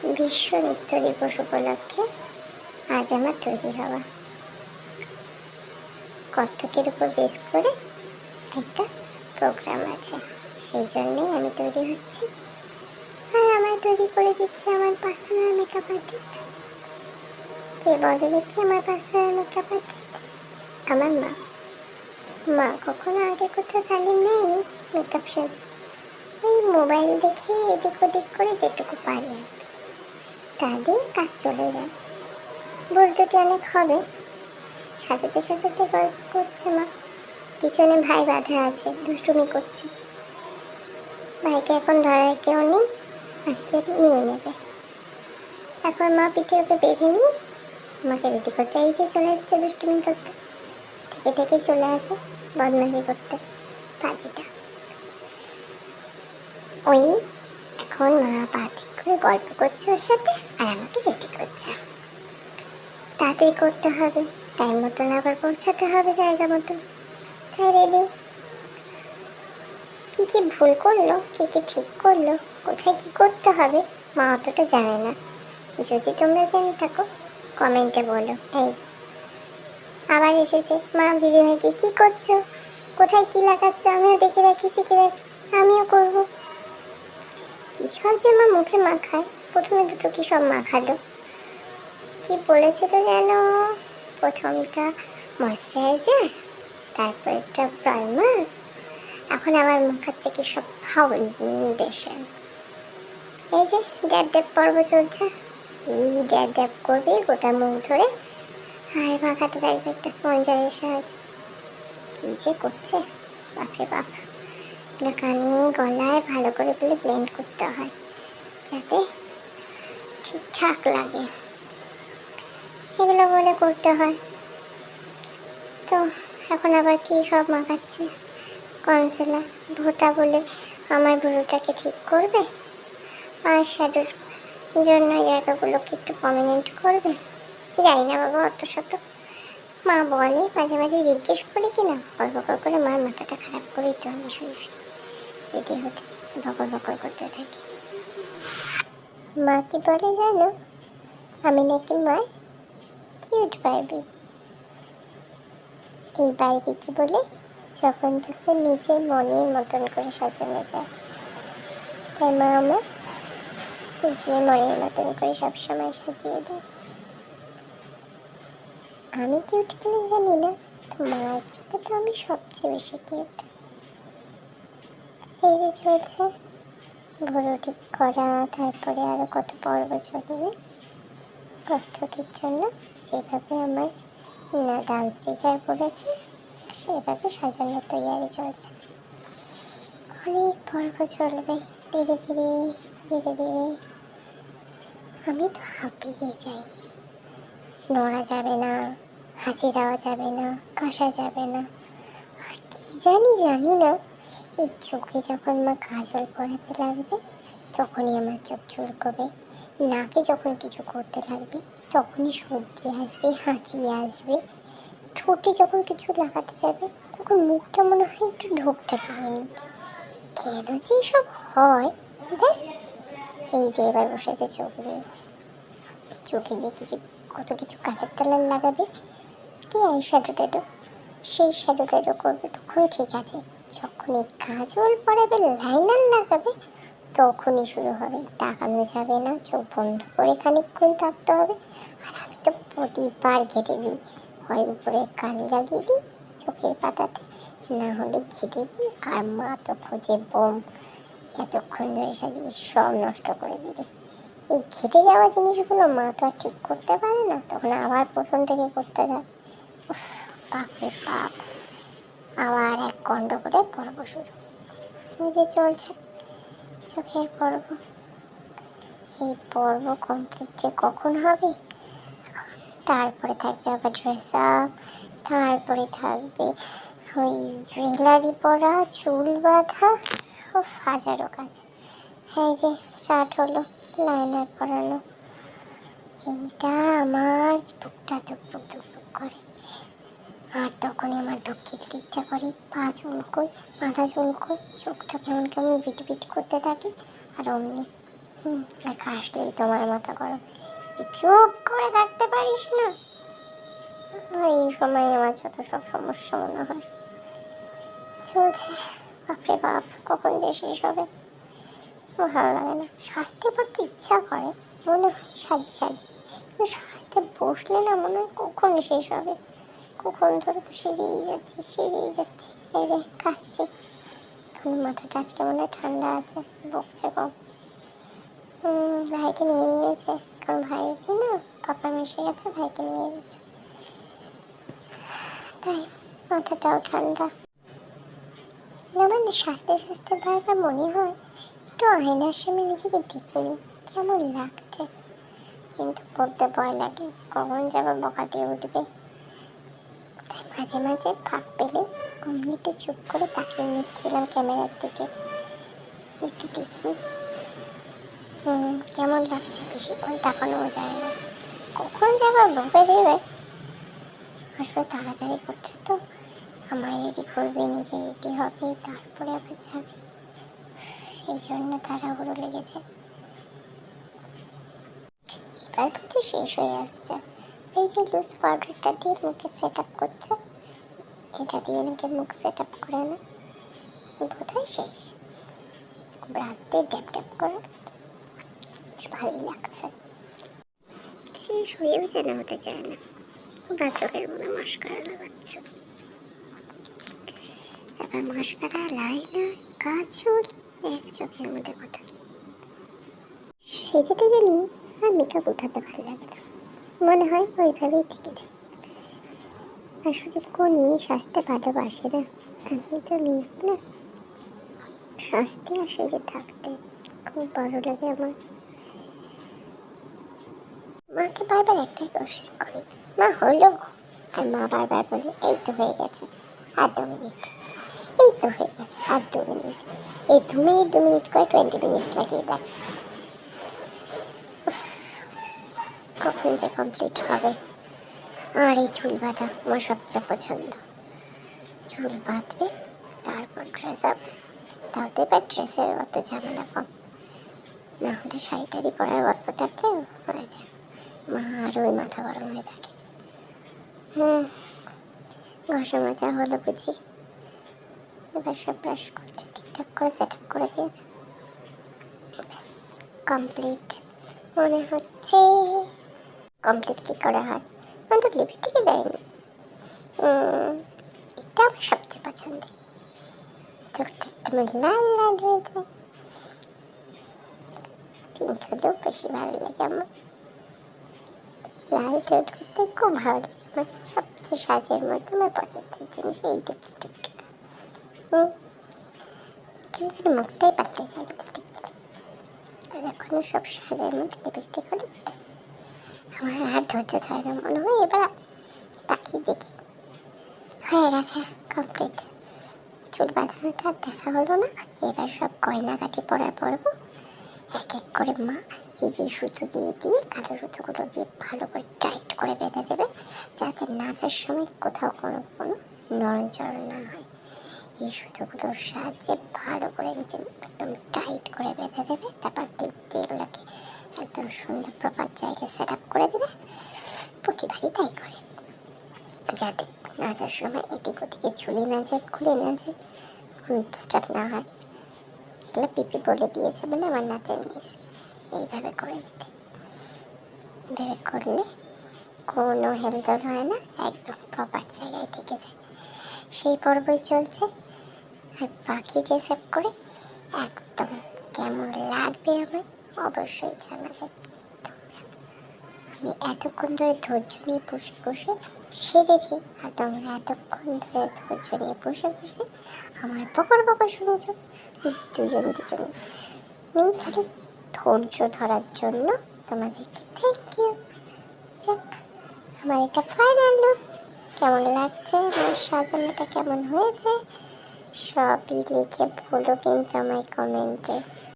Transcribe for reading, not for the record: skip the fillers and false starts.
বিশ্ব নৃত্য দিবস উপলক্ষে আজ আমার তৈরি হওয়া কত্থকের উপর বেস করে একটা প্রোগ্রাম আছে, সেই জন্যেই আমি তৈরি হচ্ছি। আর আমায় তৈরি করে দিচ্ছে আমার পার্সোনাল মেকআপ আর্টিস্ট। কে বলে দেখি আমার পার্সোনাল মেকআপ আর্টিস্ট? আমার মা। মা কখনো আগে কোথাও তালিম নেয়নি মেকআপ সাজ, ওই মোবাইল দেখে এদিক ওদিক করে যেটুকু পারি আর কি, তা দিয়ে কাজ চলে যায়। বলতে অনেক হবে, সাজাতে সাজাতে গল্প করছে মা। পিছনে ভাই বাঁধা আছে, দুষ্টুমি করছে। ভাইকে এখন ধরার কেউ নেই, আসলে নিয়ে নেবে। এখন মা পিঠে ওকে বেঁধে নিয়ে আমাকে রেডি করতে, এই যে চলে এসছে দুষ্টুমি করতে, থেকে থেকে চলে আসে বদমাশি করতে পাজিটা। ওই এখন মা পা ঠিক করে গল্প করছে ওর সাথে, আর আমাকে রেডি করছে। তাড়াতাড়ি করতে হবে, টাইম মতন আবার পৌঁছাতে হবে জায়গা মতন, তাই রেডি। কি কি ভুল করলো, কি কি ঠিক করলো, কোথায় কি করতে হবে মা অতটা জানে না। যদি তোমরা জেনে থাকো কমেন্টে বলো। এই আবার এসেছে মা, দিদিভাইকে কি করছো, কোথায় কি লাগাচ্ছ, আমিও দেখে রাখি, শিখে রাখি, আমিও করবো। কি সব যে মা মুখে মাখায়, প্রথমে দুটো কি সব মাখালো, কি বলেছিল যেন, প্রথমটা ময়শ্চারাইজার, তারপরটা প্রাইমার, এখন আবার মাখাচ্ছে কি সব ফাউন্ডেশন। এই যে ড্যাব ড্যাব পর্ব চলছে, এই ড্যাব ড্যাব করবে গোটা মুখ ধরে, আর মাখাতে থাকবে একটা স্পঞ্জারের সাহায্যে। কি যে করছে বাপরে বাপ। কানে গলায় ভালো করে বলে ব্লেন্ড করতে হয় যাতে ঠিকঠাক লাগে, এগুলো বলে করতে হয়। তো এখন আবার কি সব মাখাচ্ছে, কনসিলার ভোটা বলে আমার ভুরুটাকে ঠিক করবে, আর শ্যাডোর জন্য জায়গাগুলোকে একটু প্রমিনেন্ট করবে। জানি না বাবা অত শত, মা বলে মাঝে মাঝে জিজ্ঞেস করি কিনা, বকর করে মার মাথাটা খারাপ করেই তো আমি শুয়ে শুয়ে রেডি হতে বকর বকর করতে থাকি। মা কি বলে জানো, আমি নাকি মার কিউট বারবি। এই বারবি কি বলে যখন তখন নিজের মনের মতন করে সাজানো যায়, তাই মা আমার নিজের মনের মতন করে সবসময় সাজিয়ে দেয়। আমি কিউট কিনা জানি না, তো মার চোখে তো আমি সবচেয়ে বেশি কিউট। এই যে চলছে ভুরু ঠিক করা, তারপরে আরও কত পর্ব চলবে কত্থকের জন্য। যেভাবে আমার ডান্স টিচার বলেছে সেভাবে সাজানোর তৈয়ারি চলছে। অনেক পর্ব চলবে ধীরে ধীরে ধীরে ধীরে। আমি তো হাঁপিয়ে যাই, নড়া যাবে না, হাঁচি দেওয়া যাবে না, কাশা যাবে না, আর কি জানি না। এই চোখে যখন মা কাজল পরাতে লাগবে তখনই আমার চোখ চুলকবে, নাকে যখন কিছু করতে লাগবে তখনই সর্দি আসবে, হাঁচি আসবে, ঠোঁটে যখন কিছু লাগাতে যাবে তখন মুখটা মনে হয় একটু ঢোকটা কিনে নিই। কেন যে সব হয় দেখ। এই যে এবার বসেছে চোখ নিয়ে, চোখে দিয়ে কিছু কত কিছু কালার টালার লাগাবে, দিয়ে আই শ্যাডো ট্যাডো, সেই শ্যাডো ট্যাডো করবে তখন ঠিক আছে। যখনই কাজল পরাবে, লাইনার লাগাবে, তখনই শুরু হবে। তাকানো যাবে না, চোখ বন্ধ করে খানিকক্ষণ থাকতে হবে। আর আমি তো প্রতিবার কেটে দিই, হয় উপরে কালি লাগিয়ে দিই চোখের পাতাতে, না হলে ঘেটে দিই। আর মা তো খোঁজে বোম, এতক্ষণ ধরে সাজিয়ে সব নষ্ট করে দিই। এই ঘেটে যাওয়া জিনিসগুলো মা তো আর ঠিক করতে পারে না, তখন আবার প্রথম থেকে করতে যায়। বাপরে বাপ, আবার এক কণ্ড করে পর্ব শুরু। এই যে চলছে চোখের পর্ব। এই পর্ব কমপ্লিট যে কখন হবে, তারপরে থাকবে আবার ড্রেস আপ, তারপরে থাকবে ওই জুয়েলারি পরা, চুল বাঁধা, ও হাজারো কাজ। এই যে স্টার্ট হলো লাইনার পরানো। এইটা আমার বুকটা ধুকপুক ধুকপুক করে, আর তখনই আমার ঢুকিয়ে দিতে ইচ্ছা করে। পা চুলকোই, মাথা চুলকোই, চোখটা কেমন কেমন বিট বিট করতে থাকে, আর অমনি আর কাশলেই তোমার মতো করো, চুপ করে থাকতে পারিস না। এই সময় আমার যত সব সমস্যা মনে হয় চলছে। বাপরে বাপ, কখন যে শেষ হবে ভালো লাগে না। সাজতে বড্ড ইচ্ছা করে, মনে হয় সাজি, কিন্তু সাজতে বসলে না মনে হয় কখন শেষ হবে। কখন ধরে তো সেজেই যাচ্ছি। এই যে কাশছি, মাথাটা আজকে মনে হয় ঠান্ডা আছে, বকছে কম। ভাইকে নিয়ে নিয়েছে, কারণ ভাইকে না পাপা মিশে গেছে, ভাইকে নিয়ে গেছে, তাই মাথাটাও ঠান্ডা। আমার না সাজতে বারবার মনে হয় একটু আয়নার সামনে নিজেকে দেখে নিই কেমন লাগছে, কিন্তু বলতে ভয় লাগে কখন যাবে বকা দিয়ে উঠবে। তাই মাঝে ফাঁক পেলে অমনি একটু চুপ করে তাকিয়ে নিচ্ছিলাম ক্যামেরার দিকে, একটু দেখি কেমন লাগছে। বেশিক্ষণ তাকানোও যায় না, কখন যাবে বকে দেবে। আসলে তাড়াতাড়ি করছে তো, আমার রেডি করবে, নিজে রেডি হবে, তারপরে আবার যাবে, সেই জন্য তাড়াহুড়ো লেগেছে। এবার বুঝি শেষ হয়ে আসছে। এই যে লুজ পাউডারটা দিয়ে মুখে সেট আপ করছে, এটা দিয়ে নাকি মুখ সেট আপ করে না, বোধহয় শেষ। ব্রাশ দিয়ে ট্যাপ করে ভালোই লাগছে। শেষ হয়েও যেন হতে চায় না, বা চোখের মনে মাস্কারা লাগাচ্ছে। এবার মাস্কারা, লাইনার, কাজল, এক চোখের মধ্যে কথা কি সেজেটা জানি আর মেকআপ উঠাতে ভালো লাগে না, মনে হয় ওইভাবেই থেকে যায়। আসলে কোন মেয়ে সাজতে ভালোবাসে না? আমি তো মেয়ে না, সাজতে আর সেজে থাকতে খুব ভালো লাগে আমার। মাকে বারবার একটাই কোশ্চেন করি, মা হলো? আর মা বারবার বলে এই তো হয়ে গেছে, আর 2 মিনিট, এই তো হয়ে গেছে, আর 2 মিনিট। এই 2 মিনিট করে 20 মিনিট লাগিয়ে দেয়। কখন যে কমপ্লিট হবে। আর এই চুল বাঁধা আমার সবচেয়ে পছন্দ। চুল বাঁধবে, তারপর ড্রেস আপ, তাও তো এবার ড্রেসের অত ঝামেলা কম, না হলে শাড়িটারি পরার গল্প থাকে, হয়ে যায়। মা আর ওই মাথা গরম হয়ে থাকে। ঘষা মাজা হলো বুঝি, এবার সব ব্রাশ করছে, ঠিকঠাক করে সেট আপ করে দিয়েছে, কমপ্লিট মনে হচ্ছে। কমপ্লিট কী করে হয়, অন্তত লিপস্টিকে দেয়নি। এটা আমার সবচেয়ে পছন্দের, চোখটা একদম লাল হয়ে যায়। পিঙ্ক হলেও বেশি ভালো লাগে আমার, লাল ঠোঁট করতে খুব ভালো লাগে আমার। সবচেয়ে সাজের মধ্যে আমার পছন্দের জিনিস এই লিপস্টিক। কেউ যেন মুখটাই পাল্টে যায় লিপস্টিক দিলে, আর এখনও সব সাজের মধ্যে লিপস্টিক হলে আমার আর ধৈর্য ধরে না, মনে হয় এবার তাকিয়ে দেখি। হয়ে গেছে, কমপ্লিট। চুল বাঁধানোটা আর দেখা হলো না, এবার সব গয়নাগাটি পরবো এক এক করে। মা এই যে সুতো দিয়ে কালো সুতোগুলো দিয়ে ভালো করে টাইট করে বেঁধে দেবে, যাতে নাচার সময় কোথাও কোনো নড়নচড়ন না হয়। এই সুতোগুলোর সাহায্যে ভালো করে নিচে একদম টাইট করে বেঁধে দেবে, তারপর এগুলোকে একদম সুন্দর প্রপার জায়গায় সেট আপ করে দেবে। প্রতিবারই তাই করে, যাতে নাচার সময় এদিক ওদিকে ঝুলে না যায়, খুলে না যায়, ডিস্টার্ব না হয়। এগুলো পিপি বলে দিয়েছে বলে আমার নাচের মিস এইভাবে করে দিতে। এইভাবে করলে কোনো হেলদোল হয় না, একদম প্রপার জায়গায় থেকে যায়। সেই পর্বই চলছে। আর বাকি ড্রেস আপ করে একদম কেমন লাগবে আমার অবশ্যই জানাবে। আমি এতক্ষণ ধরে ধৈর্য নিয়ে বসে সেজেছি, আর তোমরা এতক্ষণ ধরে ধৈর্য নিয়ে বসে আমার বকর শুনেছ। দুজন মেয়ে খালি ধৈর্য ধরার জন্য তোমাদেরকে থ্যাংক ইউ। যাক, আমার এটা ফাইনাল লুক। কেমন লাগছে, আমার সাজানোটা কেমন হয়েছে সবই লিখে বলো কিন্তু আমায় কমেন্টে।